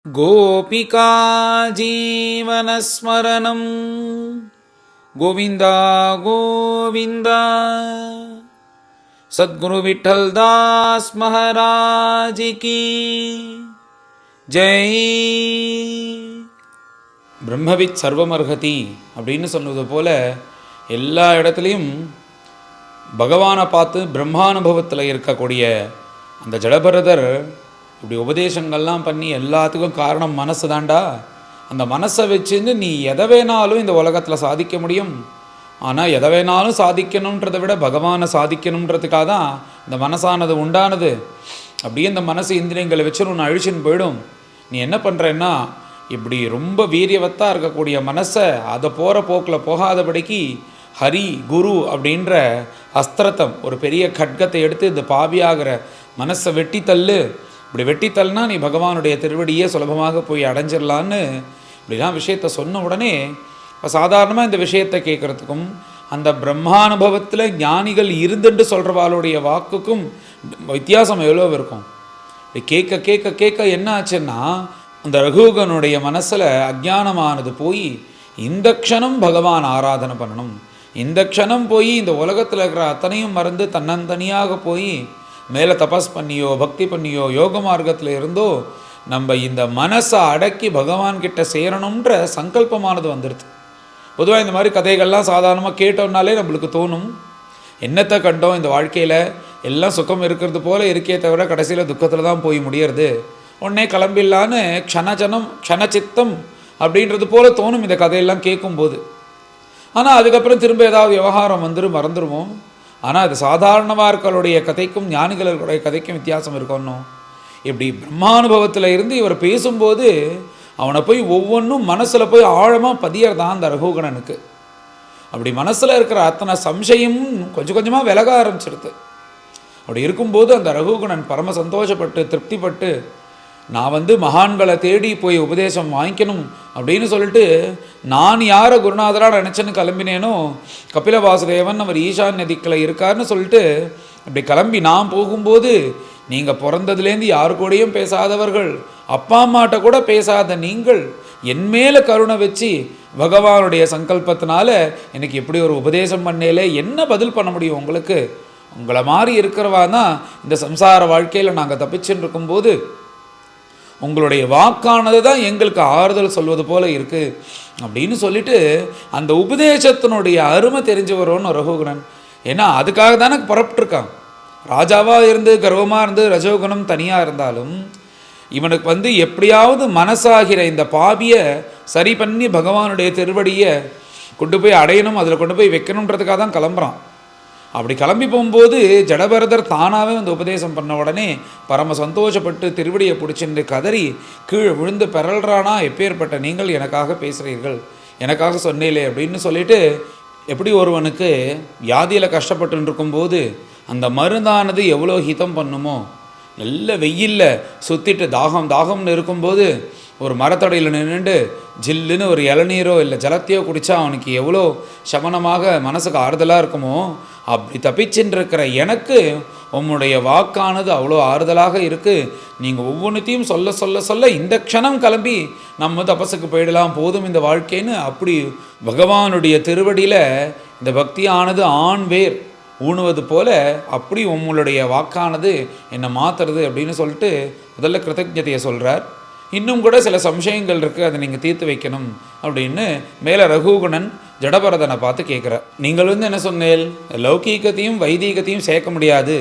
गोपिका जीवनस्मरणं गोविन्दा गोविन्दा। सद्गुरु विठल दास महाराज की जय। பிரம்மவித் சர்வமர்ஹதி அப்படின்னு சொன்னது போல எல்லா இடத்துலையும் பகவானை பார்த்து பிரம்மானுபவத்தில் இருக்கக்கூடிய அந்த ஜடபரதர் இப்படி உபதேசங்கள்லாம் பண்ணி எல்லாத்துக்கும் காரணம் மனசு தாண்டா. அந்த மனசை வச்சுன்னு நீ எதை வேணாலும் இந்த உலகத்தில் சாதிக்க முடியும். ஆனால் எதை வேணாலும் சாதிக்கணுன்றதை விட பகவானை சாதிக்கணுன்றதுக்காக தான் இந்த மனசானது உண்டானது. அப்படியே இந்த மனசு இந்திரியங்களை வச்சு ஒன்று அழிச்சுன்னு போயிடும். நீ என்ன பண்ணுறன்னா இப்படி ரொம்ப வீரியவத்தாக இருக்கக்கூடிய மனசை அதை போகிற போக்கில் போகாதபடிக்கு ஹரி குரு அப்படின்ற அஸ்திரத்தம் ஒரு பெரிய கட்கத்தை எடுத்து இந்த பாவியாகிற மனசை வெட்டித்தள்ளு. இப்படி வெட்டித்தல்னா நீ பகவானுடைய திருவடியே சுலபமாக போய் அடைஞ்சிடலான்னு இப்படிலாம் விஷயத்தை சொன்ன உடனே இப்போ சாதாரணமாக இந்த விஷயத்தை கேட்குறதுக்கும் அந்த பிரம்மானுபவத்தில் ஞானிகள் இருந்துட்டு சொல்கிறவாளுடைய வாக்குக்கும் வித்தியாசம் எவ்வளோ இருக்கும். இப்படி கேட்க கேட்க கேட்க என்ன ஆச்சுன்னா அந்த ரகுகனுடைய மனசில் அஜ்ஞானமானது போய் இந்த க்ஷணம் பகவான் ஆராதனை பண்ணணும், இந்த க்ஷணம் போய் இந்த உலகத்தில் இருக்கிற அத்தனையும் மறந்து தன்னந்தனியாக போய் மேலே தபஸ் பண்ணியோ பக்தி பண்ணியோ யோக மார்க்கத்தில் இருந்தோ நம்ம இந்த மனசை அடக்கி பகவான்கிட்ட சேரணுன்ற சங்கல்பமானது வந்துடுது. பொதுவாக இந்த மாதிரி கதைகள்லாம் சாதாரணமாக கேட்டோம்னாலே நம்மளுக்கு தோணும், என்னத்தை கண்டோம் இந்த வாழ்க்கையில் எல்லாம் சுகம் இருக்கிறது போல் இருக்கே தவிர கடைசியில் துக்கத்தில் தான் போய் முடியறது, உடனே கிளம்பிடலான்னு க்ஷணச்சித்தம் அப்படின்றது போல் தோணும் இந்த கதையெல்லாம் கேட்கும்போது. ஆனால் அதுக்கப்புறம் திரும்ப ஏதாவது விவகாரம் மறந்துடுவோம். ஆனால் அது சாதாரணவார்களுடைய கதைக்கும் ஞானிகளுடைய கதைக்கும் வித்தியாசம் இருக்கணும். இப்படி பிரம்மானுபவத்தில் இருந்து இவர் பேசும்போது அவனை போய் ஒவ்வொன்றும் மனசில் போய் ஆழமாக பதியறதான் அந்த ரகுகணனுக்கு. அப்படி மனசில் இருக்கிற அத்தனை சம்சயமும் கொஞ்சம் கொஞ்சமாக விலக ஆரம்பிச்சிடுது. அப்படி இருக்கும்போது அந்த ரகுகணன் பரம சந்தோஷப்பட்டு திருப்திப்பட்டு நான் மகான்களை தேடி போய் உபதேசம் வாங்கிக்கணும் அப்படின்னு சொல்லிட்டு நான் யாரை குருநாதராக நினச்சேன்னு கிளம்பினேனோ கபில வாசுதேவன் அவர் ஈசான்ய திக்கில் இருக்காருன்னு சொல்லிட்டு அப்படி கிளம்பி நான் போகும்போது நீங்கள் பிறந்ததுலேருந்து யாரு கூடயும் பேசாதவர்கள், அப்பா அம்மாட்ட கூட பேசாத நீங்கள் என் மேலே கருணை வச்சு பகவானுடைய சங்கல்பத்தினால எனக்கு எப்படி ஒரு உபதேசம் பண்ணேலே என்ன பதில் பண்ண முடியும் உங்களுக்கு? உங்களை மாதிரி இருக்கிறவா தான் இந்த சம்சார வாழ்க்கையில் நாங்கள் தப்பிச்சுன்னு இருக்கும்போது உங்களுடைய வாக்கானது தான் எங்களுக்கு ஆறுதல் சொல்வது போல இருக்குது அப்படின்னு சொல்லிட்டு அந்த உபதேசத்தினுடைய அருமை தெரிஞ்சு வரும்னு ரகுகணன். ஏன்னா அதுக்காக தானே புறப்பட்டுருக்கான். ராஜாவாக இருந்து கர்வமாக இருந்து ரஜோகுணம் தனியாக இருந்தாலும் இவனுக்கு எப்படியாவது மனசாகிற இந்த பாவியை சரி பண்ணி பகவானுடைய திருவடியை கொண்டு போய் அடையணும், அதில் கொண்டு போய் வைக்கணுன்றதுக்காக தான் கிளம்புறான். அப்படி கிளம்பி போகும்போது ஜடபரதர் தானாகவே உபதேசம் பண்ண உடனே பரம சந்தோஷப்பட்டு திருவடியை பிடிச்சிட்டு கதறி கீழே விழுந்து பெறல்றானா, எப்பேற்பட்ட நீங்கள் எனக்காக பேசுகிறீர்கள், எனக்காக சொன்னீங்களே அப்படின்னு சொல்லிட்டு. எப்படி ஒருவனுக்கு வியாதியில் கஷ்டப்பட்டு இருக்கும்போது அந்த மருந்தானது எவ்வளோ ஹிதம் பண்ணுமோ, நல்ல வெயிலில் சுற்றிட்டு தாகம்னு இருக்கும்போது ஒரு மரத்தடையில் நின்றுட்டு ஜில்லுன்னு ஒரு இளநீரோ இல்லை ஜலத்தையோ குடித்தா அவனுக்கு எவ்வளோ சமனமாக மனசுக்கு ஆறுதலாக இருக்குமோ, அப்படி தப்பிச்சுன்னு இருக்கிற எனக்கு உம்முடைய வாக்கானது அவ்வளோ ஆறுதலாக இருக்குது. நீங்கள் ஒவ்வொன்றுத்தையும் சொல்ல சொல்ல சொல்ல இந்த க்ஷணம் கிளம்பி நம்ம தபஸுக்கு போயிடலாம், போதும் இந்த வாழ்க்கைன்னு அப்படி பகவானுடைய திருவடியில் இந்த பக்தியானது ஆண் வேர் ஊணுவது போல அப்படி உங்களுடைய வாக்கானது என்னை மாற்றுறது அப்படின்னு சொல்லிட்டு முதல்ல கிருத்தஜதையை சொல்கிறார். இன்னும் கூட சில சம்சயங்கள் இருக்குது, அதை நீங்கள் தீர்த்து வைக்கணும் அப்படின்னு மேலே ரகுகுணன் ஜடபரதனை பார்த்து கேட்குறார். நீங்கள் என்ன சொன்னேன், லௌகீகத்தையும் வைதீகத்தையும் சேர்க்க முடியாது,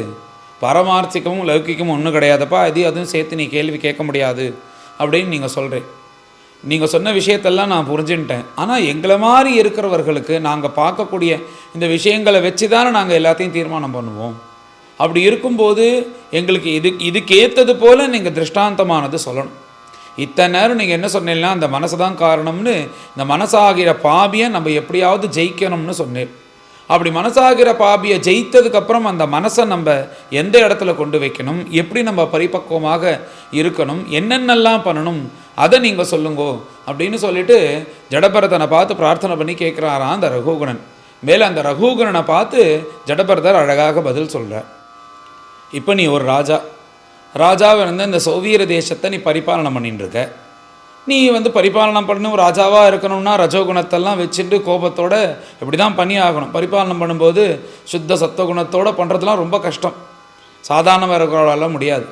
பரமார்த்திகமும் லௌகிக்கமும் ஒன்றும் கிடையாதுப்பா, அதுவும் சேர்த்து நீ கேள்வி கேட்க முடியாது அப்படின்னு நீங்கள் சொல்கிறேன். நீங்கள் சொன்ன விஷயத்தெல்லாம் நான் புரிஞ்சுட்டேன். ஆனால் எங்களை மாதிரி இருக்கிறவர்களுக்கு நாங்கள் பார்க்கக்கூடிய இந்த விஷயங்களை வச்சு தானே நாங்கள் எல்லாத்தையும் தீர்மானம் பண்ணுவோம். அப்படி இருக்கும்போது எங்களுக்கு இதுக்கு ஏற்றது போல் நீங்கள் திருஷ்டாந்தமானது சொல்லணும். இத்தனை நேரம் நீங்கள் என்ன சொன்னீங்கன்னா அந்த மனசு தான் காரணம்னு, இந்த மனசாகிற பாபியை நம்ம எப்படியாவது ஜெயிக்கணும்னு சொன்னேன். அப்படி மனசாகிற பாபியை ஜெயித்ததுக்கப்புறம் அந்த மனசை நம்ம எந்த இடத்துல கொண்டு வைக்கணும், எப்படி நம்ம பரிபக்குவமாக இருக்கணும், என்னென்னலாம் பண்ணணும் அதை நீங்கள் சொல்லுங்கோ அப்படின்னு சொல்லிட்டு ஜடபரதனை பார்த்து பிரார்த்தனை பண்ணி கேட்குறாராம் அந்த ரகுகணன். மேலே அந்த ரகுகணனை பார்த்து ஜடபரதர் அழகாக பதில் சொல்கிறார். இப்போ நீ ஒரு ராஜாவை இந்த சோவியர் தேசத்தை நீ பரிபாலனை பண்ணிட்டு இருக்க. நீ வந்து பரிபாலனம் பண்ணணும், ராஜாவாக இருக்கணும்னா ரஜோகுணத்தெல்லாம் வச்சுட்டு கோபத்தோட இப்படி தான் பண்ணி ஆகணும். பரிபாலனம் பண்ணும்போது சுத்த சத்துவகுணத்தோடு பண்ணுறதுலாம் ரொம்ப கஷ்டம், சாதாரணமாக இருக்கிறவளால முடியாது.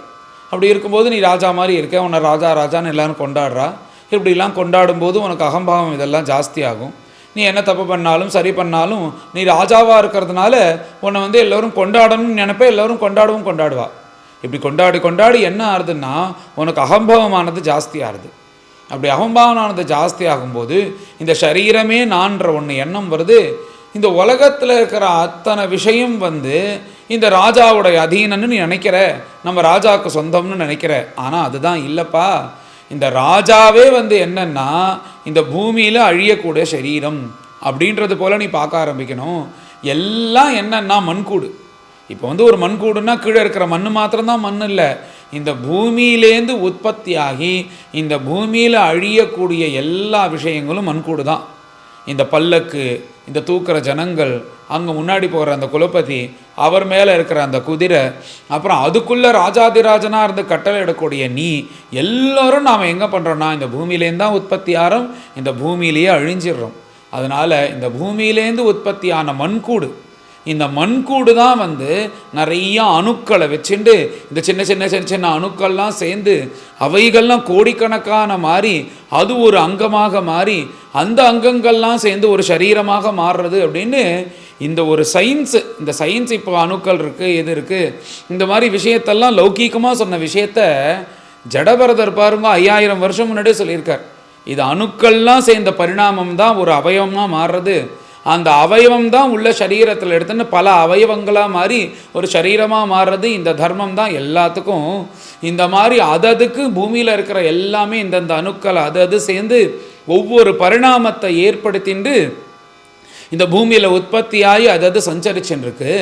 அப்படி இருக்கும்போது நீ ராஜா மாதிரி இருக்க, உன்னை ராஜா ராஜான்னு எல்லோரும் கொண்டாடுறா. இப்படிலாம் கொண்டாடும்போது உனக்கு அகம்பாவம் இதெல்லாம் ஜாஸ்தி ஆகும். நீ என்ன தப்பு பண்ணாலும் சரி பண்ணாலும் நீ ராஜாவாக இருக்கிறதுனால உன்னை வந்து எல்லோரும் கொண்டாடணும்னு நினைப்ப, எல்லோரும் கொண்டாடுவா. இப்படி கொண்டாடி கொண்டாடி என்ன ஆகுதுன்னா உனக்கு அகம்பாவமானது ஜாஸ்தி ஆகுது. அப்படி அகம்பாவமானது ஜாஸ்தி ஆகும்போது இந்த சரீரமே நான்ற ஒன்று எண்ணம் வருது. இந்த உலகத்தில் இருக்கிற அத்தனை விஷயம் வந்து இந்த ராஜாவுடைய அதீனன்னு நீ நினைக்கிற, நம்ம ராஜாவுக்கு சொந்தம்னு நினைக்கிற. ஆனால் அதுதான் இல்லைப்பா. இந்த ராஜாவே வந்து என்னன்னா இந்த பூமியில் அழியக்கூடிய சரீரம் அப்படின்றது போல் நீ பார்க்க ஆரம்பிக்கணும். எல்லாம் என்னன்னா மண்கூடு. இப்போ வந்து ஒரு மண்கூடுன்னா கீழே இருக்கிற மண் மாத்திரம்தான் மண் இல்லை, இந்த பூமியிலேருந்து உற்பத்தி ஆகி இந்த பூமியில் அழியக்கூடிய எல்லா விஷயங்களும் மண்கூடு தான். இந்த பல்லக்கு, இந்த தூக்குற ஜனங்கள், அங்கே முன்னாடி போகிற அந்த குலபதி, அவர் மேலே இருக்கிற அந்த குதிரை, அப்புறம் அதுக்குள்ளே ராஜாதிராஜனாக இருந்து கட்டளை இடக்கூடிய நீ, எல்லோரும் நாம் எங்கே பண்ணுறோன்னா இந்த பூமியிலேருந்து தான் உற்பத்தி ஆகிறோம், இந்த பூமியிலேயே அழிஞ்சிடுறோம். அதனால் இந்த பூமியிலேருந்து உற்பத்தியான மண்கூடு, இந்த மண்கூடு தான் வந்து நிறைய அணுக்களை வச்சுட்டு இந்த சின்ன சின்ன சின்ன சின்ன அணுக்கள்லாம் சேர்ந்து அவைகள்லாம் கோடிக்கணக்கான மாறி அது ஒரு அங்கமாக மாறி அந்த அங்கங்கள்லாம் சேர்ந்து ஒரு சரீரமாக மாறுறது அப்படின்னு இந்த ஒரு சயின்ஸு, இந்த சயின்ஸ் இப்போ அணுக்கள் இருக்குது, எது இருக்குது, இந்த மாதிரி விஷயத்தெல்லாம் லௌகீகமாக சொன்ன விஷயத்த ஜடபரதர் பாருங்க 5000 வருஷம் முன்னாடியே சொல்லியிருக்கார். இது அணுக்கள்லாம் சேர்ந்த பரிணாமம் தான் ஒரு அவயவமாக மாறுறது. அந்த அவயவம் தான் உள்ள சரீரத்தில் எடுத்துன்னு பல அவயவங்களாக மாறி ஒரு சரீரமாக மாறுறது. இந்த தர்மம் தான் எல்லாத்துக்கும் இந்த மாதிரி அதுக்கு பூமியில் இருக்கிற எல்லாமே இந்தந்த அணுக்கள் அது சேர்ந்து ஒவ்வொரு பரிணாமத்தை ஏற்படுத்திண்டு இந்த பூமியில் உற்பத்தியாகி அது சஞ்சரிச்சுருக்கு.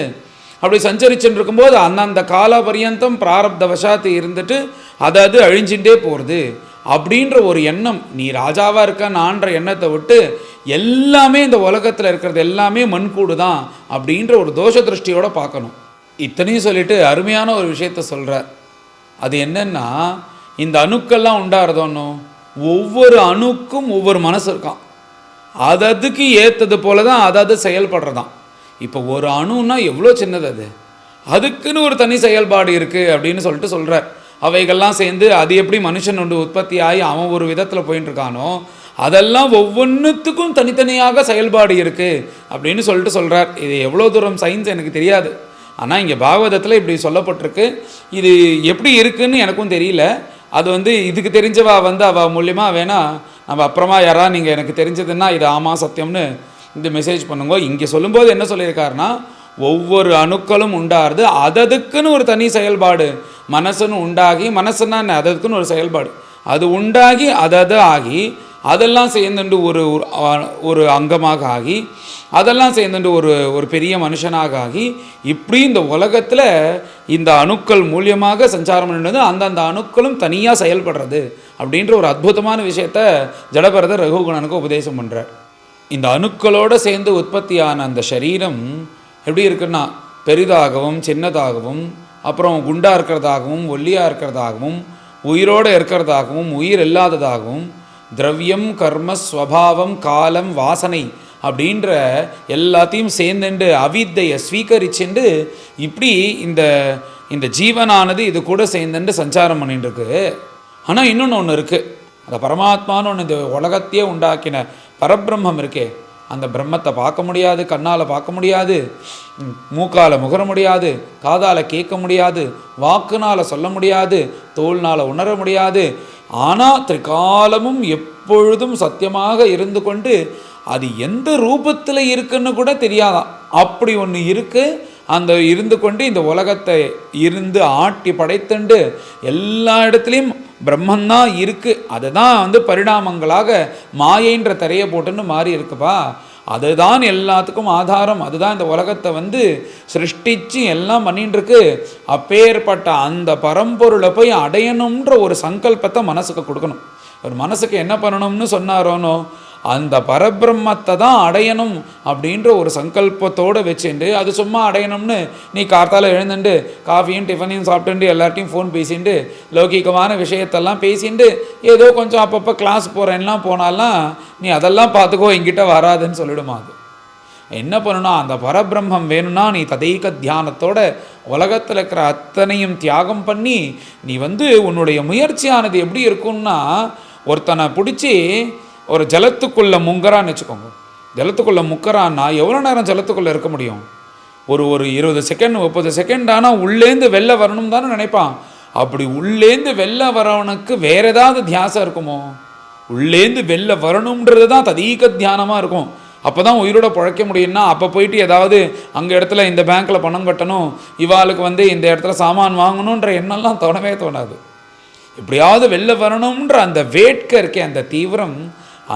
அப்படி சஞ்சரிச்சுட்டு இருக்கும்போது அந்தந்த கால பரியந்தம் பிராரப்த வசாத்து இருந்துட்டு அது அழிஞ்சுட்டே போகிறது அப்படின்ற ஒரு எண்ணம். நீ ராஜாவாக இருக்க நான்ற எண்ணத்தை விட்டு எல்லாமே இந்த உலகத்தில் இருக்கிறது எல்லாமே மண்கூடு தான் அப்படின்ற ஒரு தோஷ திருஷ்டியோடு பார்க்கணும். இத்தனையும் சொல்லிட்டு அருமையான ஒரு விஷயத்த சொல்கிறார். அது என்னென்னா, இந்த அணுக்கள்லாம் உண்டாகிறதோன்னு ஒவ்வொரு அணுக்கும் ஒவ்வொரு மனசு இருக்கான். அதுக்கு ஏற்றது போல தான் அது செயல்படுறதான். இப்போ ஒரு அணுன்னா எவ்வளோ சின்னது, அதுக்குன்னு ஒரு தனி செயல்பாடு இருக்குது அப்படின்னு சொல்லிட்டு சொல்கிறார். அவைகள்லாம் சேர்ந்து அது எப்படி மனுஷன் ஒன்று உற்பத்தி ஆகி அவன் ஒரு விதத்தில் போயின்னு இருக்கானோ அதெல்லாம் ஒவ்வொன்றுத்துக்கும் தனித்தனியாக செயல்பாடு இருக்குது அப்படின்னு சொல்லிட்டு சொல்கிறார். இது எவ்வளோ தூரம் சயின்ஸ் எனக்கு தெரியாது, ஆனால் இங்கே பாகவதத்தில் இப்படி சொல்லப்பட்டிருக்கு. இது எப்படி இருக்குதுன்னு எனக்கும் தெரியல. அது வந்து இதுக்கு தெரிஞ்சவா வந்து அவள் மூலியமாக வேணால் நம்ம அப்புறமா யாராவது நீங்கள் எனக்கு தெரிஞ்சதுன்னா இது ஆமாம் சத்தியம்னு இந்த மெசேஜ் பண்ணுங்க. இங்கே சொல்லும்போது என்ன சொல்லியிருக்காருன்னா, ஒவ்வொரு அணுக்களும் உண்டாகிறது அதுக்குன்னு ஒரு தனி செயல்பாடு. மனசுன்னு உண்டாகி, மனசுன்னா என்ன, அதுக்குன்னு ஒரு செயல்பாடு, அது உண்டாகி அது ஆகி அதெல்லாம் சேர்ந்துட்டு ஒரு அங்கமாக ஆகி அதெல்லாம் சேர்ந்துட்டு ஒரு பெரிய மனுஷனாக ஆகி இப்படி இந்த உலகத்தில் இந்த அணுக்கள் மூலியமாக சஞ்சாரம் பண்ணுறது, அந்தந்த அணுக்களும் தனியாக செயல்படுறது அப்படின்ற ஒரு அற்புதமான விஷயத்த ஜடபரதர் ரகுகுணனுக்கு உபதேசம் பண்ணுறார். இந்த அணுக்களோடு சேர்ந்து உற்பத்தியான அந்த சரீரம் எப்படி இருக்குன்னா, பெரிதாகவும் சின்னதாகவும் அப்புறம் குண்டாக இருக்கிறதாகவும் ஒல்லியாக இருக்கிறதாகவும் உயிரோடு இருக்கிறதாகவும் உயிர் இல்லாததாகவும் திரவியம் கர்ம ஸ்வபாவம் காலம் வாசனை அப்படின்ற எல்லாத்தையும் சேர்ந்துண்டு அவித்தையை ஸ்வீகரிச்சுண்டு இப்படி இந்த ஜீவனானது இது கூட சேர்ந்துட்டு சஞ்சாரம் பண்ணிட்டு இருக்கு. ஆனால் இன்னொன்று ஒன்று இருக்குது, அந்த பரமாத்மான்னு ஒன்று இந்த உலகத்தையே உண்டாக்கின பரபிரம்மம் இருக்கே, அந்த பிரம்மத்தை பார்க்க முடியாது, கண்ணால் பார்க்க முடியாது, மூக்கால் முகர முடியாது, காதால் கேட்க முடியாது, வாக்குனால் சொல்ல முடியாது, தோல்னால் உணர முடியாது. ஆனால் திரிகாலமும் எப்பொழுதும் சத்தியமாக இருந்து கொண்டு அது எந்த ரூபத்தில் இருக்குன்னு கூட தெரியாதான், அப்படி ஒன்று இருக்குது. அந்த இருந்து கொண்டு இந்த உலகத்தை இருந்து ஆட்டி படைத்துண்டு எல்லா இடத்துலையும் பிரம்மந்தான் இருக்குது. அதுதான் வந்து பரிணாமங்களாக மாயைன்ற திரையை போட்டுன்னு மாறி இருக்குப்பா. அதுதான் எல்லாத்துக்கும் ஆதாரம். அதுதான் இந்த உலகத்தை வந்து சிருஷ்டிச்சு எல்லாம் பண்ணிட்டு இருக்கு. அப்பேற்பட்ட அந்த பரம்பொருளை போய் அடையணுன்ற ஒரு சங்கல்பத்தை மனசுக்கு கொடுக்கணும். ஒரு மனசுக்கு என்ன பண்ணணும்னு சொன்னாரோனோ அந்த பரபிரம்மத்தை தான் அடையணும் அப்படின்ற ஒரு சங்கல்பத்தோடு வச்சுட்டு, அது சும்மா அடையணும்னு நீ கார்த்தால எழுந்துட்டு காஃபியும் டிஃபனையும் சாப்பிட்டுட்டு எல்லார்ட்டையும் ஃபோன் பேசிட்டு லௌகிகமான விஷயத்தெல்லாம் பேசிட்டு ஏதோ கொஞ்சம் அப்பப்போ கிளாஸ் போகிறேன்லாம் போனாலாம் நீ அதெல்லாம் பார்த்துக்கோ, என்கிட்ட வராதுன்னு சொல்லிடுமா. அது என்ன பண்ணணும்னா, அந்த பரபிரம்மம் வேணும்னா நீ ததைக தியானத்தோட உலகத்தில் இருக்கிற அத்தனையும் தியாகம் பண்ணி நீ உன்னுடைய முயற்சியானது எப்படி இருக்கும்னா, ஒருத்தனை பிடிச்சி ஒரு ஜலத்துக்குள்ளே முங்கறான்னு வச்சுக்கோங்க. ஜலத்துக்குள்ளே முக்கறான்னா எவ்வளோ நேரம் ஜலத்துக்குள்ளே இருக்க முடியும்? ஒரு 20 செகண்ட் 30 செகண்ட். ஆனால் உள்ளேந்து வெளில வரணும் தானே நினைப்பான். அப்படி உள்ளேந்து வெளில வரவனுக்கு வேற ஏதாவது தியாசம் இருக்குமோ? உள்ளேந்து வெளில வரணுன்றது தான் ததீக தியானமாக இருக்கும். அப்போ தான் உயிரோட பிழைக்க முடியும்னா, அப்போ போயிட்டு ஏதாவது அங்கே இடத்துல இந்த பேங்க்கில் பணம் கட்டணும், இவாளுக்கு இந்த இடத்துல சாமான் வாங்கணுன்ற எண்ணெல்லாம் தோணவே தோணாது. எப்படியாவது வெளில வரணுன்ற அந்த வேட்கை இருக்கே,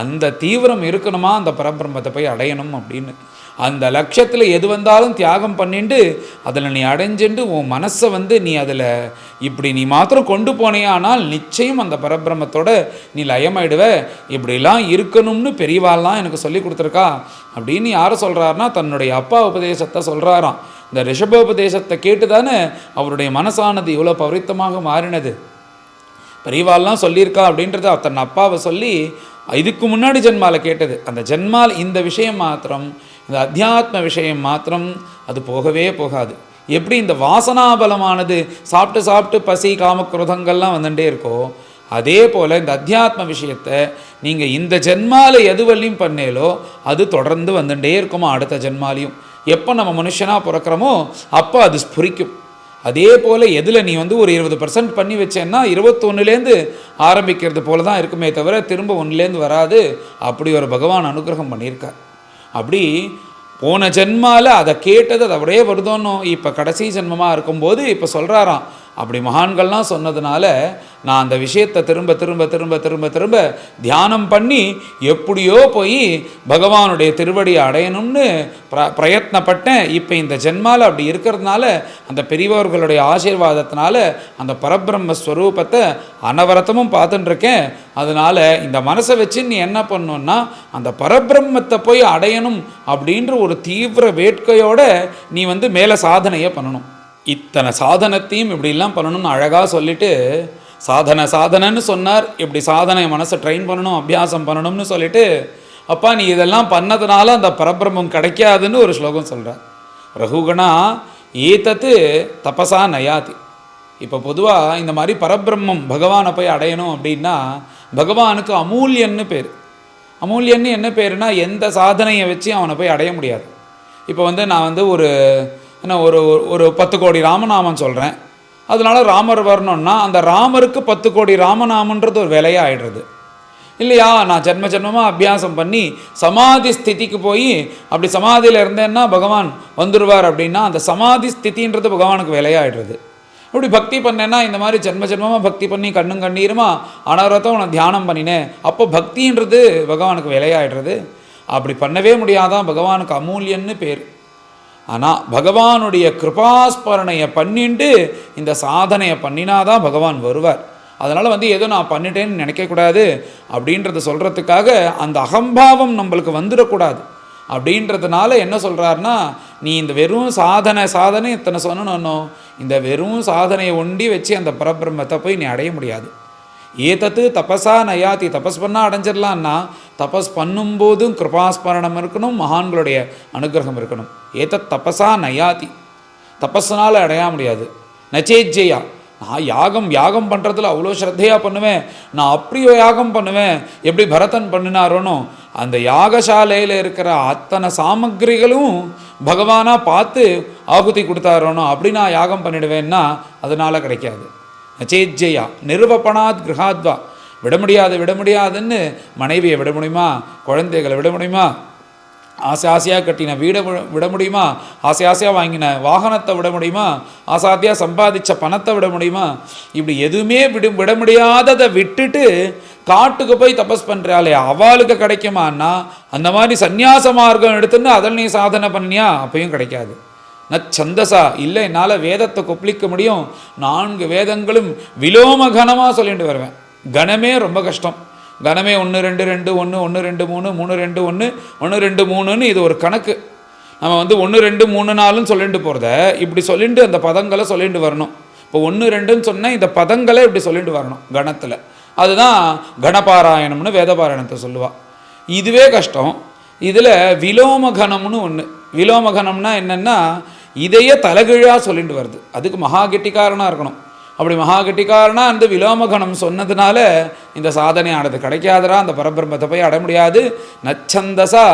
அந்த தீவிரம் இருக்கணுமா, அந்த பரபிரம்மத்தை போய் அடையணும் அப்படின்னு. அந்த லட்சியத்தில் எது வந்தாலும் தியாகம் பண்ணிட்டு அதில் நீ அடைஞ்சுட்டு உன் மனசை நீ அதில் இப்படி நீ மாத்திரம் கொண்டு போனேயானால் நிச்சயம் அந்த பரபிரம்மத்தோட நீ லயமாயிடுவ. இப்படிலாம் இருக்கணும்னு பெரியவாள்லாம் எனக்கு சொல்லி கொடுத்துருக்கா அப்படின்னு யார் சொல்கிறாருன்னா, தன்னுடைய அப்பா உபதேசத்தை சொல்கிறாராம். இந்த ரிஷபோபதேசத்தை கேட்டு தானே அவருடைய மனசானது இவ்வளோ பவித்தமாக மாறினது. பெரியவாள்லாம் சொல்லியிருக்கா அப்படின்றத தன் அப்பாவை சொல்லி இதுக்கு முன்னாடி ஜென்மாவில் கேட்டது. அந்த ஜென்மால் இந்த விஷயம் மாத்திரம், இந்த அத்தியாத்ம விஷயம் மாத்திரம் அது போகவே போகாது. எப்படி இந்த வாசனாபலமானது சாப்பிட்டு சாப்பிட்டு பசி காமக்ரோதங்கள்லாம் வந்துட்டே இருக்கோ, அதே போல் இந்த அத்தியாத்ம விஷயத்தை நீங்கள் இந்த ஜென்மாவில் எது வரையும் பண்ணேலோ அது தொடர்ந்து வந்துட்டே இருக்குமா அடுத்த ஜென்மாலையும். எப்போ நம்ம மனுஷனாக பிறக்கிறோமோ அப்போ அது ஸ்புரிக்கும். அதே போல் எதில் நீ ஒரு 20% பண்ணி வச்சேன்னா 21லேருந்து ஆரம்பிக்கிறது போல தான் இருக்குமே தவிர திரும்ப 1லேருந்து வராது. அப்படி ஒரு பகவான் அனுகிரகம் பண்ணியிருக்கார். அப்படி போன ஜென்மாவில் அதை கேட்டது அதை அப்படியே வருதோன்னோ, இப்போ கடைசி ஜென்மமாக இருக்கும்போது இப்போ சொல்கிறாராம். அப்படி மகான்கள்லாம் சொன்னதுனால நான் அந்த விஷயத்தை திரும்ப திரும்ப திரும்ப திரும்ப திரும்ப தியானம் பண்ணி எப்படியோ போய் பகவானுடைய திருவடியை அடையணும்னு பிரயத்னப்பட்டேன். இப்போ இந்த ஜென்மாவில் அப்படி இருக்கிறதுனால அந்த பெரியவர்களுடைய ஆசீர்வாதத்தினால அந்த பரபிரம்மஸ்வரூபத்தை அனவரத்தமும் பார்த்துட்டுருக்கேன். அதனால் இந்த மனசை வச்சு நீ என்ன பண்ணணுன்னா, அந்த பரபிரம்மத்தை போய் அடையணும் அப்படின்ற ஒரு தீவிர வேட்கையோடு நீ மேலே சாதனையை பண்ணணும். இத்தனை சாதனத்தையும் இப்படிலாம் பண்ணணும்னு அழகாக சொல்லிவிட்டு சாதனைன்னு சொன்னார். இப்படி சாதனை மனசை ட்ரெயின் பண்ணணும், அபியாசம் பண்ணணும்னு சொல்லிவிட்டு, அப்பா நீ இதெல்லாம் பண்ணதுனால அந்த பரபிரம்மம் கிடைக்காதுன்னு ஒரு ஸ்லோகம் சொல்கிறார். ரகுகணா ஏதத்து தபசா நயாதி. இப்போ பொதுவாக இந்த மாதிரி பரபிரம்மம் பகவானை போய் அடையணும் அப்படின்னா பகவானுக்கு அமூல்யன்னு பேர். அமூல்யன்னு என்ன பேருனா, எந்த சாதனையை வச்சு அவனை போய் அடைய முடியாது. இப்போ நான் ஒரு 10 கோடி ராமநாமம் சொல்கிறேன், அதனால ராமர் வரணும்னா அந்த ராமருக்கு 10 கோடி ராமநாமன்றது ஒரு விலையாக ஆகிடுறது இல்லையா? நான் ஜென்மமாக அபியாசம் பண்ணி சமாதி ஸ்திதிக்கு போய் அப்படி சமாதியில் இருந்தேன்னா பகவான் வந்துடுவார் அப்படின்னா அந்த சமாதி ஸ்திதின்றது பகவானுக்கு விலையாகிடுறது. அப்படி பக்தி பண்ணேன்னா இந்த மாதிரி ஜென்மமாக பக்தி பண்ணி கண்ணும் கண்ணீருமா அனவரத்தம் உனக்கு தியானம் பண்ணினேன், அப்போ பக்தின்றது பகவானுக்கு விலையாகிடுறது. அப்படி பண்ணவே முடியாதான், பகவானுக்கு அமூல்யன்னு பேர். ஆனால் பகவானுடைய கிருபாஸ்மரணையை பண்ணிட்டு இந்த சாதனையை பண்ணினாதான் பகவான் வருவார். அதனால் ஏதோ நான் பண்ணிட்டேன்னு நினைக்கக்கூடாது அப்படின்றத சொல்கிறதுக்காக அந்த அகம்பாவம் நம்மளுக்கு வந்துடக்கூடாது. அப்படின்றதுனால என்ன சொல்கிறாருன்னா, நீ இந்த வெறும் சாதனை இத்தனை சொன்னனோ, இந்த வெறும் சாதனையை ஒண்டி வச்சு அந்த பரபிரம்மத்தை போய் நீ அடைய முடியாது. ஏதத்து தபஸா நயாதி. தபஸ் பண்ணால் அடைஞ்சிடலான்னா தபஸ் பண்ணும்போதும் கிருபாஸ்மரணம் இருக்கணும், மகான்களுடைய அனுகிரகம் இருக்கணும். ஏதத் தபஸா நயாதி. தபஸ்னால் அடைய முடியாது. நச்சேஜ்ஜையா. நான் யாகம் பண்ணுறதுல அவ்வளோ ஸ்ரத்தையாக பண்ணுவேன், நான் அப்படியோ யாகம் பண்ணுவேன் எப்படி பரதன் பண்ணினாரோனோ, அந்த யாகசாலையில் இருக்கிற அத்தனை சாமக்கிரிகளும் பகவானாக பார்த்து ஆகுதி கொடுத்தாரோனோ அப்படி நான் யாகம் பண்ணிடுவேன்னா அதனால் கிடைக்காது. நச்சேஜ்ஜையா நிருபணாத் கிரகாத்வா. விட முடியாதுன்னு மனைவியை விட முடியுமா? குழந்தைகளை விட முடியுமா? ஆசையாக கட்டின வீடை விட முடியுமா? ஆசையாக வாங்கின வாகனத்தை விட முடியுமா? ஆசாத்தியாக சம்பாதிச்ச பணத்தை விட முடியுமா? இப்படி எதுவுமே விட முடியாததை விட்டுட்டு காட்டுக்கு போய் தபஸ் பண்ணுறாளே அவளுக்கு கிடைக்குமான்னா, அந்த மாதிரி சந்நியாச மார்க்கம் எடுத்துன்னு அதில் நீ சாதனை பண்ணியா அப்பயும் கிடைக்காது. நச்சந்தசா. இல்லை, என்னால் வேதத்தை கொப்பளிக்க முடியும், 4 வேதங்களும் விலோம கணமாக சொல்லிட்டு வருவேன். கணமே ரொம்ப கஷ்டம். கணமே 1 2 2 1 1 2 3 3 2 1 1 2 3ன்னு இது ஒரு கணக்கு. நம்ம வந்து 1 2 3 4ன்னு சொல்லிட்டு போகிறத இப்படி சொல்லிட்டு அந்த பதங்களை சொல்லிட்டு வரணும். இப்போ 1 2ன்னு சொன்னால் இந்த பதங்களை இப்படி சொல்லிட்டு வரணும் கணத்தில். அதுதான் கணபாராயணம்னு வேதபாராயணத்தை சொல்லுவாள். இதுவே கஷ்டம். இதில் விலோமகணம்னு ஒன்று. விலோமகணம்னா என்னென்னா இதையே தலைகீழாக சொல்லிட்டு வருது. அதுக்கு மகா கெட்டிக்காரனாக இருக்கணும். அப்படி மகா கெட்டிக்காரனா அந்த விலோமகணம் சொன்னதுனால இந்த சாதனையானது கிடைக்காதரா, அந்த பரபிரம்மத்தை போய் அடைய முடியாது. நச்சந்தசா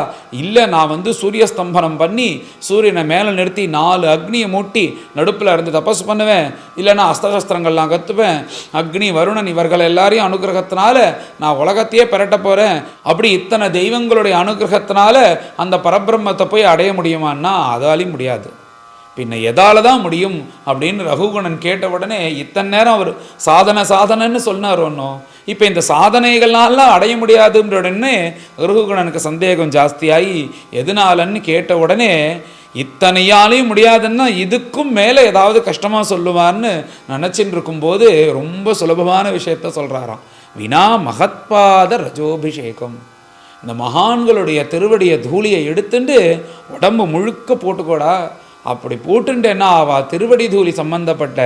இல்லை, நான் வந்து சூரிய ஸ்தம்பனம் பண்ணி சூரியனை மேலே நிறுத்தி 4 அக்னியை மூட்டி நடுப்பில் இருந்து தபஸ் பண்ணுவேன், இல்லைன்னா அஸ்திரசஸ்திரங்கள்லாம் கற்றுப்பேன், அக்னி வருணன் இவர்கள் எல்லாரையும் அனுகிரகத்தினால நான் உலகத்தையே பெரட்ட போகிறேன், அப்படி இத்தனை தெய்வங்களுடைய அனுகிரகத்தினால அந்த பரபிரம்மத்தை போய் அடைய முடியுமான்னா அதாலையும் முடியாது. பின்ன எதால தான் முடியும் அப்படின்னு ரகுகுணன் கேட்ட உடனே இத்தனை நேரம் அவர் சாதனைன்னு சொன்னார் ஒன்றும். இப்போ இந்த சாதனைகள்னாலாம் அடைய முடியாதுன்ற உடனே ரகுகுணனுக்கு சந்தேகம் ஜாஸ்தியாகி எதனாலன்னு கேட்ட உடனே இத்தனையாலையும் முடியாதுன்னா இதுக்கும் மேலே ஏதாவது கஷ்டமாக சொல்லுவார்னு நினச்சின்னு இருக்கும்போது ரொம்ப சுலபமான விஷயத்த சொல்கிறாராம். வினா மகத்பாத ரஜோபிஷேகம். இந்த மகான்களுடைய திருவடியை தூளியை எடுத்துட்டு உடம்பு முழுக்க போட்டுக்கோடா. அப்படி போட்டுட்டு என்ன ஆவா, திருவடி தூளி சம்பந்தப்பட்ட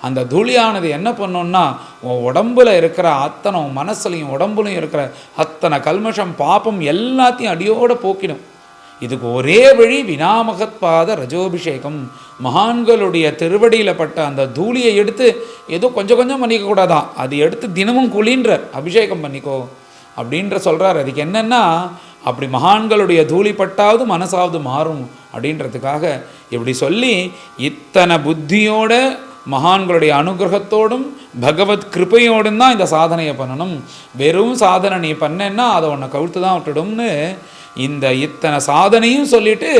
அந்த தூளியானது என்ன பண்ணுன்னா உன் உடம்புல இருக்கிற அத்தனை மனசுலையும் உடம்புலையும் இருக்கிற அத்தனை கல்மஷம் பாப்பம் எல்லாத்தையும் அடியோடு போக்கிடும். இதுக்கு ஒரே வழி வினாமகத்பாத ரஜோபிஷேகம். மகான்களுடைய திருவடியில் பட்ட அந்த தூளியை எடுத்து ஏதோ கொஞ்சம் கொஞ்சம் பண்ணிக்கக்கூடாதான், அது எடுத்து தினமும் குளின்ற அபிஷேகம் பண்ணிக்கோ அப்படின்ற சொல்கிறார். அதுக்கு என்னென்னா அப்படி மகான்களுடைய தூளிப்பட்டாவது மனசாவது மாறும் அப்படின்றதுக்காக இப்படி சொல்லி இத்தனை புத்தியோட மகான்களுடைய அனுகிரகத்தோடும் பகவத் கிருப்பையோடும் தான் இந்த சாதனையை பண்ணணும். வெறும் சாதனை நீ பண்ணேன்னா அதை உன்னை கவிழ்த்து தான் விட்டுடும்னு இந்த இத்தனை சாதனையும் சொல்லிட்டு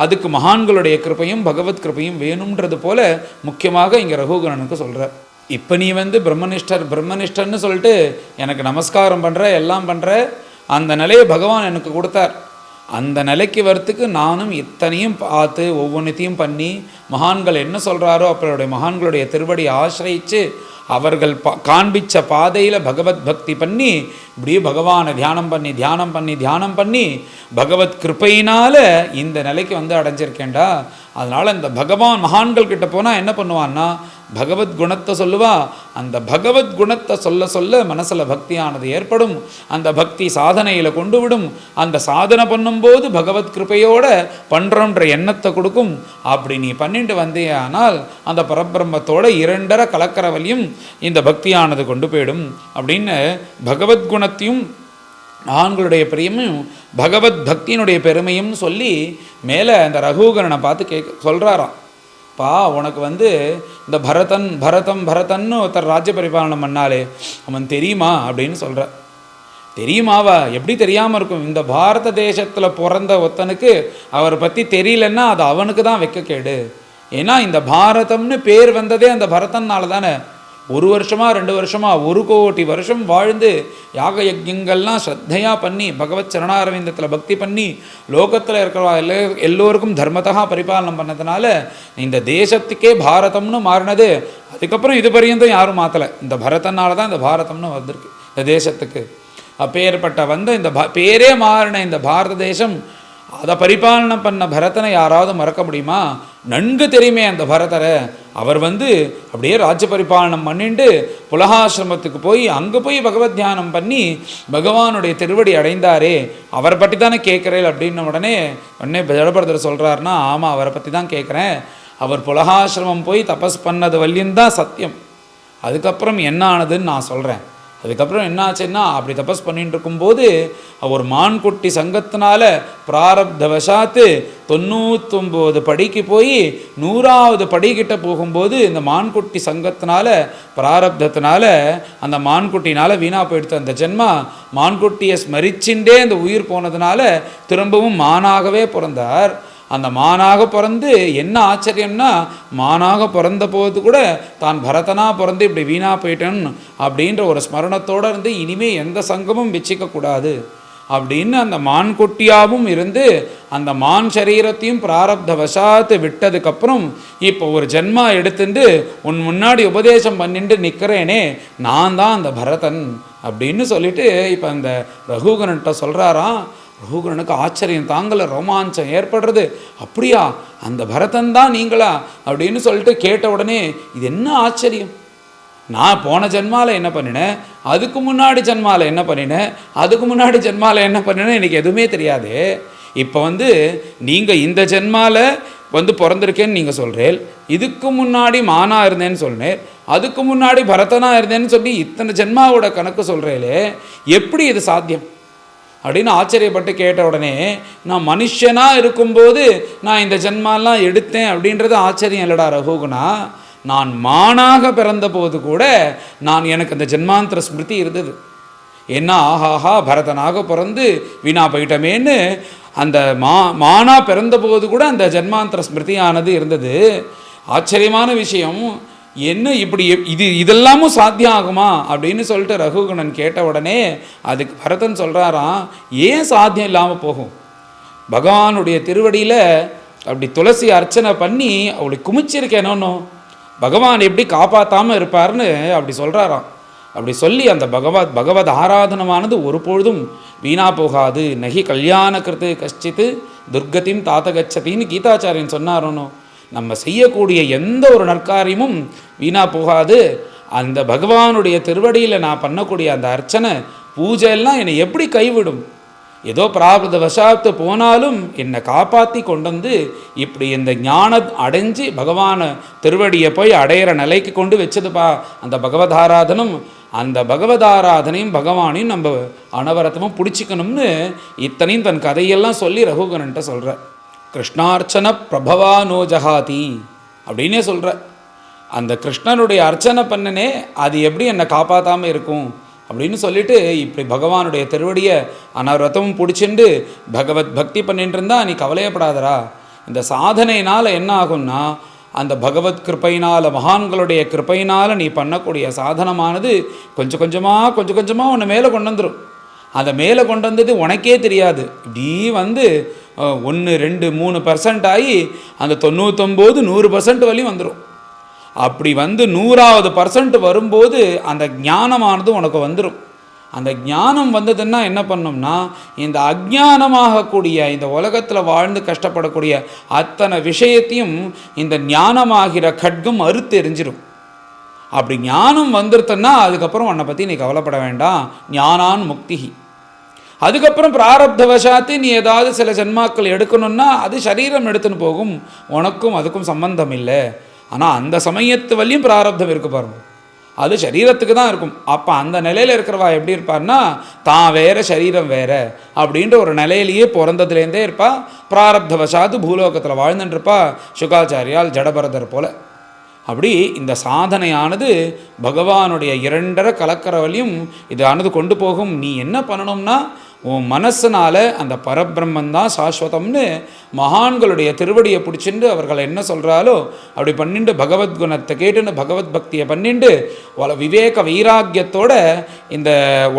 அதுக்கு மகான்களுடைய கிருப்பையும் பகவத் கிருப்பையும் வேணுன்றது போல முக்கியமாக இங்கே ரகுகணனுக்கு சொல்கிறார். இப்போ நீ வந்து பிரம்மனிஷ்டர்னு சொல்லிட்டு எனக்கு நமஸ்காரம் பண்ணுற எல்லாம் பண்ணுற, அந்த நிலையை பகவான் எனக்கு கொடுத்தார். அந்த நிலைக்கு வரத்துக்கு நானும் இத்தனையும் பார்த்து ஒவ்வொன்றத்தையும் பண்ணி மகான்கள் என்ன சொல்கிறாரோ அவருடைய மகான்களுடைய திருவடியை ஆசிரியித்து அவர்கள் காண்பித்த பாதையில் பகவத் பக்தி பண்ணி இப்படியே பகவானை தியானம் பண்ணி பகவத் கிருப்பையினால் இந்த நிலைக்கு வந்து அடைஞ்சிருக்கேன்டா. அதனால் இந்த பகவான் மகான்கள் கிட்ட போனால் என்ன பண்ணுவான்னா பகவத் குணத்தை சொல்லுவா. அந்த பகவத் குணத்தை சொல்ல மனசில் பக்தியானது ஏற்படும். அந்த பக்தி சாதனையில் கொண்டு விடும். அந்த சாதனை பண்ணும்போது பகவத் கிருப்பையோடு பண்ணுறோன்ற எண்ணத்தை கொடுக்கும். அப்படி நீ பண்ணிட்டு வந்தேயானால் அந்த பரபிரம்மத்தோட 2 கலக்கிற வழியும் இந்த பக்தியானது கொண்டு போயிடும் அப்படின்னு பகவத்குணத்தையும் மகான்களுடைய பெருமையும் பகவத் பக்தியினுடைய பெருமையும் சொல்லி மேலே அந்த ரகுகரனை பார்த்து சொல்கிறாராம். பா உனக்கு வந்து இந்த பரதன்னு ஒருத்தர் ராஜ்ய பரிபாலனம் பண்ணாலே அவன் தெரியுமா அப்படின்னு சொல்கிற. தெரியுமாவா? எப்படி தெரியாமல் இருக்கும்? இந்த பாரத தேசத்தில் பிறந்த ஒருத்தனுக்கு அவரை பற்றி தெரியலன்னா அது அவனுக்கு தான் வெட்கக்கேடு. ஏன்னா இந்த பாரதம்னு பேர் வந்ததே அந்த பரதன்னால தானே. 1 வருஷமா 2 வருஷமா 1 கோடி வருஷம் வாழ்ந்து யாக யஜ்யங்கள்லாம் ஸ்ரத்தையாக பண்ணி பகவத் சரணாரவிந்தத்தில் பக்தி பண்ணி லோகத்தில் இருக்கிற எல்லோருக்கும் தர்மத்தகா பரிபாலனம் பண்ணதுனால இந்த தேசத்துக்கே பாரதம்னு மாறினது. அதுக்கப்புறம் இது பரியந்தம் யாரும் மாற்றலை. இந்த பரதனால தான் இந்த பாரதம்னு வந்திருக்கு இந்த தேசத்துக்கு. அப்பேற்பட்ட வந்த இந்த பேரே மாறின இந்த பாரத தேசம் அதை பரிபாலனம் பண்ண பரதனை யாராவது மறக்க முடியுமா? நன்கு தெரியுமே அந்த பரதரை. அவர் வந்து அப்படியே ராஜ்ய பரிபாலனம் பண்ணிட்டு புலகாசிரமத்துக்கு போய் அங்கே போய் பகவத் தியானம் பண்ணி பகவானுடைய திருவடி அடைந்தாரே, அவரை பற்றி தானே கேட்குறேன் அப்படின்னு உடனே ஜடபரதர் சொல்கிறாருன்னா ஆமாம் அவரை பற்றி தான் கேட்குறேன். அவர் புலகாசிரமம் போய் தபஸ் பண்ணது வல்லியந்தான் சத்தியம். அதுக்கப்புறம் என்ன ஆனதுன்னு நான் சொல்கிறேன். அதுக்கப்புறம் என்ன ஆச்சுன்னா அப்படி தபஸ் பண்ணிட்டு இருக்கும்போது ஒரு மான்குட்டி சங்கத்தினால பிராரப்தவசாத்து 99 படிக்கு போய் 100வது படிக்கிட்ட போகும்போது இந்த மான்குட்டி சங்கத்தினால பிராரப்தத்தினால அந்த மான்குட்டினால் வீணாக போயிடுத்து அந்த ஜென்மா. மான்குட்டியை ஸ்மரிச்சுட்டே அந்த உயிர் போனதுனால திரும்பவும் மானாகவே பிறந்தார். அந்த மானாக பிறந்து என்ன ஆச்சரியம்னா மானாக பிறந்த போது கூட தான் பரதனாக பிறந்து இப்படி வீணாக போயிட்டேன் அப்படின்ற ஒரு ஸ்மரணத்தோடு இருந்து இனிமேல் எந்த சங்கமும் வச்சிக்கக்கூடாது அப்படின்னு அந்த மான் குட்டியாகவும் இருந்து அந்த மான் சரீரத்தையும் பிராரப்த வசாத்து விட்டதுக்கப்புறம் இப்போ ஒரு ஜென்மா எடுத்துட்டு உன் முன்னாடி உபதேசம் பண்ணிட்டு நிற்கிறேனே நான் தான் அந்த பரதன் அப்படின்னு சொல்லிட்டு இப்போ அந்த ரகுகரன்கிட்ட சொல்கிறாராம். ரகுகரனுக்கு ஆச்சரியம் தாங்கலை, ரோமாஞ்சம் ஏற்படுறது. அப்படியா, அந்த பரதன் தான் நீங்களா அப்படின்னு சொல்லிட்டு கேட்ட உடனே இது என்ன ஆச்சரியம், நான் போன ஜென்மாவில் என்ன பண்ணினேன், அதுக்கு முன்னாடி ஜென்மாவில் என்ன பண்ணினேன், அதுக்கு முன்னாடி ஜென்மாவில் என்ன பண்ணினேன் எனக்கு எதுவுமே தெரியாது. இப்போ நீங்கள் இந்த ஜென்மாவில் பிறந்திருக்கேன்னு நீங்கள் சொல்கிறேன், இதுக்கு முன்னாடி மானா இருந்தேன்னு சொன்னேன், அதுக்கு முன்னாடி பரதனாக இருந்தேன்னு சொல்லி இத்தனை ஜென்மாவோட கணக்கு சொல்கிறேலே, எப்படி இது சாத்தியம் அப்படின்னு ஆச்சரியப்பட்டு கேட்ட உடனே, நான் மனுஷனாக இருக்கும்போது நான் இந்த ஜென்மாலாம் எடுத்தேன் அப்படின்றது ஆச்சரியம் இல்லைடா ரகுகுணா, நான் மானாக பிறந்த போது கூட எனக்கு அந்த ஜென்மாந்திர ஸ்மிருதி இருந்தது. என்ன ஆஹாஹா பரதனாக பிறந்து வீணா போயிட்டமேன்னு அந்த மானா பிறந்த போது கூட அந்த ஜென்மாந்திர ஸ்மிருதியானது இருந்தது. ஆச்சரியமான விஷயம் என்ன, இப்படி இதெல்லாமும் சாத்தியம் ஆகுமா அப்படின்னு சொல்லிட்டு ரகுகணன் கேட்ட உடனே அதுக்கு பரதன் சொல்கிறாராம், ஏன் சாத்தியம் இல்லாமல் போகும், பகவானுடைய திருவடியில் அப்படி துளசி அர்ச்சனை பண்ணி அவளை குமிச்சிருக்கேனோ, பகவான் எப்படி காப்பாற்றாமல் இருப்பார்னு அப்படி சொல்கிறாராம். அப்படி சொல்லி அந்த பகவத் ஆராதனமானது ஒரு பொழுதும் வீணா போகாது. நகி கல்யாண கிருத்து கஷ்டித்து துர்கத்தின் தாத்தகச்சத்தின்னு கீதாச்சாரியன் சொன்னாரோனோ, நம்ம செய்யக்கூடிய எந்த ஒரு நற்காரியமும் வீணா போகாது. அந்த பகவானுடைய திருவடியில் நான் பண்ணக்கூடிய அந்த அர்ச்சனை பூஜை எல்லாம் என்னை எப்படி கைவிடும், ஏதோ பிராபித வசாத்து போனாலும் என்னை காப்பாற்றி கொண்டு இப்படி இந்த ஞானம் அடைஞ்சு பகவான திருவடியை போய் அடையிற நிலைக்கு கொண்டு வச்சதுப்பா அந்த பகவதாராதனம். அந்த பகவதாராதனையும் பகவானையும் நம்ம அனவரத்தமும் பிடிச்சிக்கணும்னு இத்தனையும் தன் கதையெல்லாம் சொல்லி ரகுகரன்ட்ட சொல்கிற. கிருஷ்ணார்ச்சன பிரபவா நோ ஜகாதி அப்படின்னே சொல்கிற. அந்த கிருஷ்ணனுடைய அர்ச்சனை பண்ணனே அது எப்படி என்னை காப்பாற்றாமல் இருக்கும் அப்படின்னு சொல்லிட்டு இப்படி பகவானுடைய திருவடியை அனவரத்தமும் பிடிச்சிண்டு பகவத் பக்தி பண்ணிட்டு இருந்தா நீ கவலையப்படாதரா. இந்த சாதனையினால் என்ன ஆகும்னா, அந்த பகவத் கிருப்பையினால் மகான்களுடைய கிருப்பையினால் நீ பண்ணக்கூடிய சாதனமானது கொஞ்சம் கொஞ்சமாக உன்னை மேலே கொண்டு வந்துடும். அதை மேலே கொண்டு வந்தது உனக்கே தெரியாது. இப்படி 1, 2, 3% ஆகி அந்த 99, 100% வரையும் வந்துடும். அப்படி 100வது% வரும்போது அந்த ஞானமானது உனக்கு வந்துடும். அந்த ஞானம் வந்ததுன்னா என்ன பண்ணோம்னா, இந்த அஜ்ஞானமாகக்கூடிய இந்த உலகத்தில் வாழ்ந்து கஷ்டப்படக்கூடிய அத்தனை விஷயத்தையும் இந்த ஞானமாகிற கட்கம் அறுத்து எரிஞ்சிடும். அப்படி ஞானம் வந்துருத்தன்னா அதுக்கப்புறம் உன்னை பற்றி நீ கவலைப்பட வேண்டாம், ஞானான் முக்திஹி. அதுக்கப்புறம் பிராரப்தவசாத்து நீ ஏதாவது சில ஜென்மாக்கள் எடுக்கணும்னா அது சரீரம் எடுத்துன்னு போகும், உனக்கும் அதுக்கும் சம்பந்தம் இல்லை. ஆனால் அந்த சமயத்து வரையும் பிராரப்தம் இருக்கு பாருங்க, அது சரீரத்துக்கு தான் இருக்கும். அப்போ அந்த நிலையில் இருக்கிறவா எப்படி இருப்பார்னா, தான் வேற சரீரம் வேற அப்படின்ற ஒரு நிலையிலேயே பிறந்ததுலேருந்தே இருப்பா. பிராரப்தவசாத்து பூலோகத்தில் வாழ்ந்துட்டுருப்பா, சுகாச்சாரியால் ஜடபரதர் போல. அப்படி இந்த சாதனையானது பகவானுடைய 2 கலக்கரவலையும் இது ஆனது கொண்டு போகும். நீ என்ன பண்ணணும்னா, உன் மனசுனால் அந்த பரபிரம்மன் தான் சாஸ்வதம்னு மகான்களுடைய திருவடியை பிடிச்சிட்டு அவர்கள் என்ன சொல்கிறாலோ அப்படி பண்ணிட்டு பகவத்குணத்தை கேட்டுன்னு பகவத் பக்தியை பண்ணிட்டு விவேக வைராக்கியத்தோட இந்த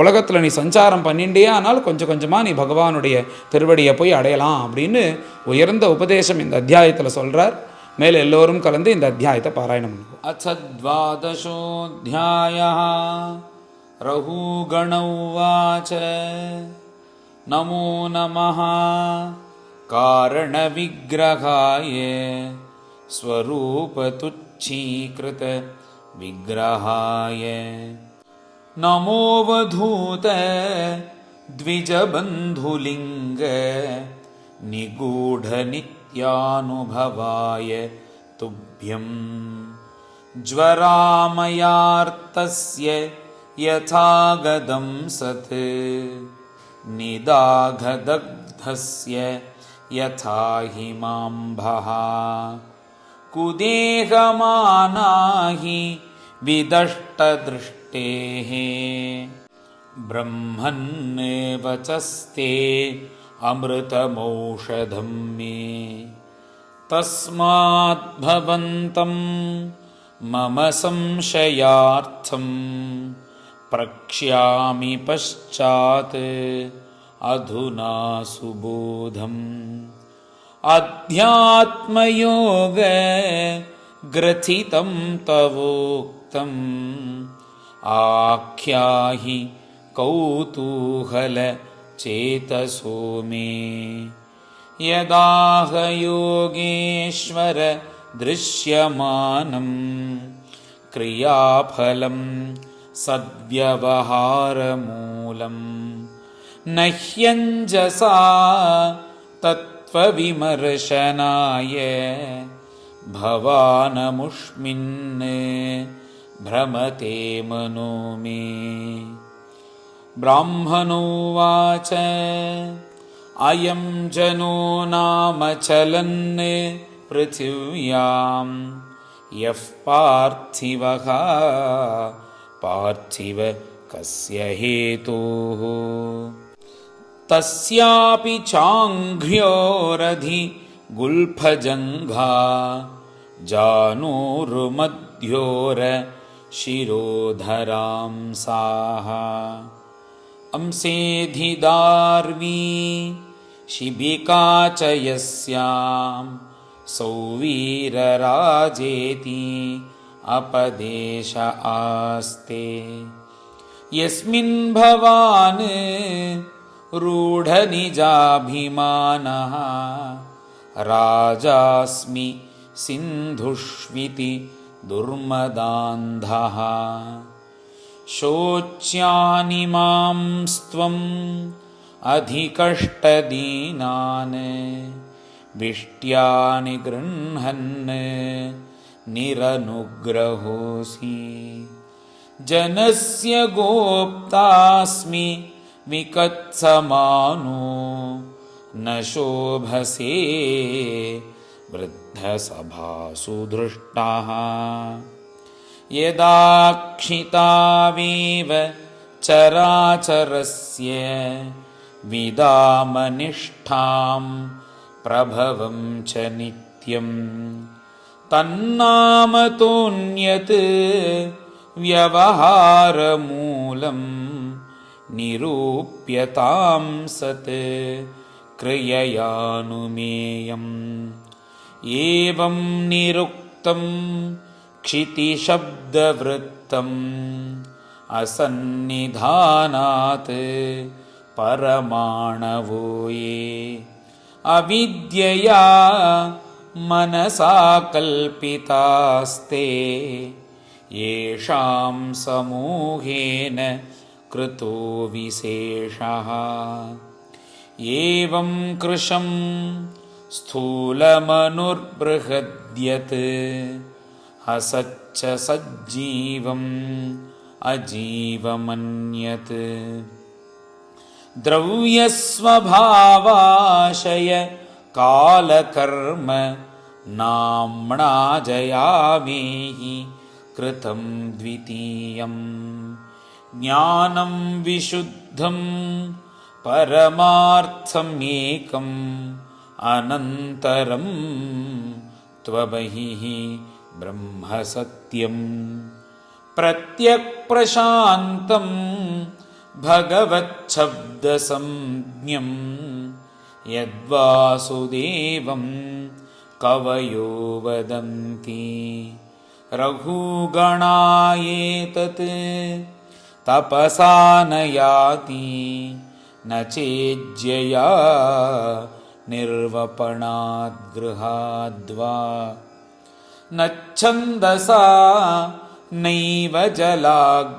உலகத்தில் நீ சஞ்சாரம் பண்ணிட்டே ஆனால் கொஞ்சம் கொஞ்சமாக நீ பகவானுடைய திருவடியை போய் அடையலாம் அப்படின்னு உயர்ந்த உபதேசம் இந்த அத்தியாயத்தில் சொல்கிறார். மேலே எல்லோரும் கலந்து இந்த அத்தியாயத்தை பாராயணம் பண்ணுவோம். அத்வாதசோऽध्यायः ரகுகண உவாச நமோ நமः காரணவிக்கிரகாய ஸ்வரூபதுச்சீக்ருத விக்கிரகாய நமோவதூத த்விஜபந்துலிங்க நிகூಢநித்யானுபவாய துப்யம் ஜ்வராமயார்த்தஸ்ய யதாகதம் சத் நிதாகதக்தஸ்ய யதா ஹிமாம்பஹ குதேகமானாஹி விதஷ்டத்ருஷ்டேஹ பிரம்மன்னேவ சஸ்தே அமிர்தமௌஷதம் மே தஸ்மாத் பவந்தம் மம சம்சயார்த்தம் பிரக்ஷ்யாமி பஷ்சாத் अधुना सुबोधम् अध्यात्मयोग ग्रथितं तवोक्तम् आख्याहि कौतूहल चेतसो मे यदाह योगेश्वर दृश्यमानं क्रियाफलं सद्व्यवहारमूलं न ह्यञ्जसा तत्त्वविमर्शनाय भवानमुष्मिन् भ्रमते मनो मे। ब्राह्मणोवाच अयं जनो नाम चलन् पृथिव्यां यः पार्थिवः पार्थिव कस्य हेतोः तस्यापि चाङ्घ्र्योरधि गुल्फजङ्घा जानूरुमध्योर शिरोधरांसाः अंसेधिदार्वी शिबिका च यस्यां सौवीरराजेति अपदेश आस्ते यस्मिन् भवान् रूढनिजाभिमानः राजास्मि सिन्धुष्विति दुर्मदान्धः शोच्यानि मांस्त्वम् अधिकष्टदीनान् विष्ट्यानि गृह्णन् निरनुग्रहोऽसि जनस्य गोप्तास्मि विकत्समानो न शोभसे वृद्धसभासु दृष्टः यदाक्षितावेव चराचरस्य विदामनिष्ठां प्रभवं च नित्यं तन्नामतोऽन्यत् व्यवहारमूलं निरूप्यतां सत् क्रिययानुमेयम् एवं निरुक्तं क्षितिशब्दवृत्तम् असन्निधानात् परमाणवो ये अविद्यया मनसा कल्पितास्ते येषां समूहेन कृतो विशेषः एवं कृशं स्थूलमनुर्बृहद्यत् हसच्च सज्जीवम् अजीवमन्यत् द्रव्यस्वभावाशय कालकर्म नाम्ना जयामेहि कृतं द्वितीयम् ज्ञानं विशुद्धं परमार्थम् एकम् अनन्तरं त्वबहिः ब्रह्म सत्यम् प्रत्यक्प्रशान्तं भगवच्छब्दसंज्ञं यद्वासुदेवं कवयो वदन्ति रघुगणायेतत् तपसा न याति न चेज्यया निर्वपणाद्गृहाद्वा न छन्दसा नैव जलाग्निसूर्यैः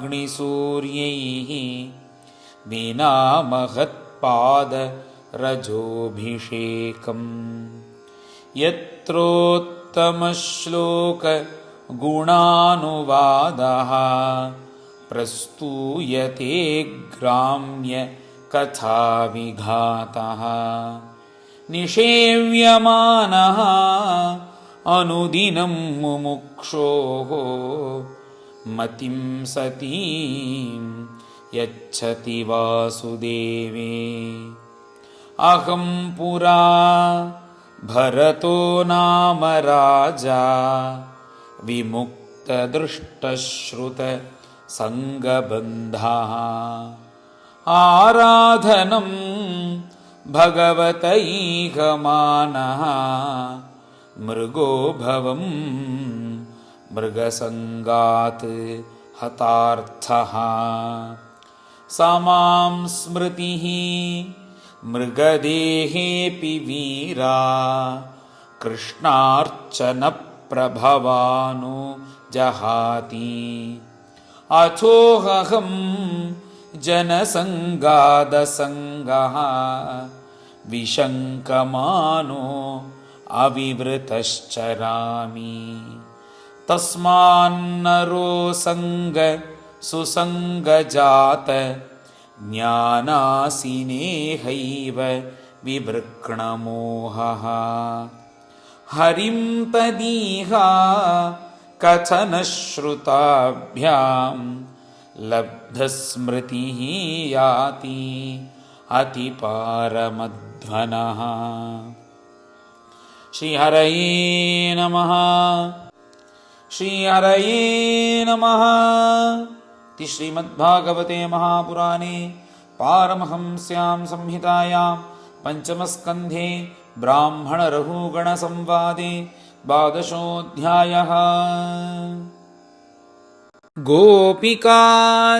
विना महत्पादरजोऽभिषेकम् यत्रोत्तमश्लोकगुणानुवादः प्रस्तूयते ग्राम्य कथाविघातः निषेव्यमानः अनुदिनं मुमुक्षोः मतिं सतीं यच्छति वासुदेवे अहं पुरा भरतो नाम राजा विमुक्तदृष्टश्रुतसङ्गबन्धः आराधनं भगवतैकमानः मृगो भवं मृगसङ्गात् हतार्थः समां स्मृतिः मृगदेहेऽपि वीरा कृष्णार्चनप्रभवानो जहाति अथोऽहं जनसङ्गादसङ्गः विशङ्कमानो अविवृतश्चरामि तस्मान्नरो सङ्ग सुसङ्गजात ज्ञानासिनेहैव विवृक्णमोहः हरिं तदीहा कथनश्रुताभ्यां लब्धस्मृतिः याति अतिपारमध्वनः। श्रीहरये नमः। श्रीहरये नमः। श्रीमद्भागवते महापुराणे पारमहंस्यां संहितायां पञ्चमस्कन्धे ब्राह्मणरघुगणसंवादे द्वादशोऽध्यायः। गोपिका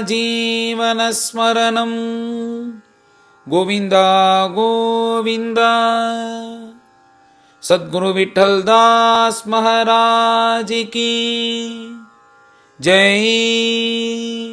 जीवनस्मरणं गोविन्द गोविन्द। सद्गुरु विठ्ठल दास महाराज की जय।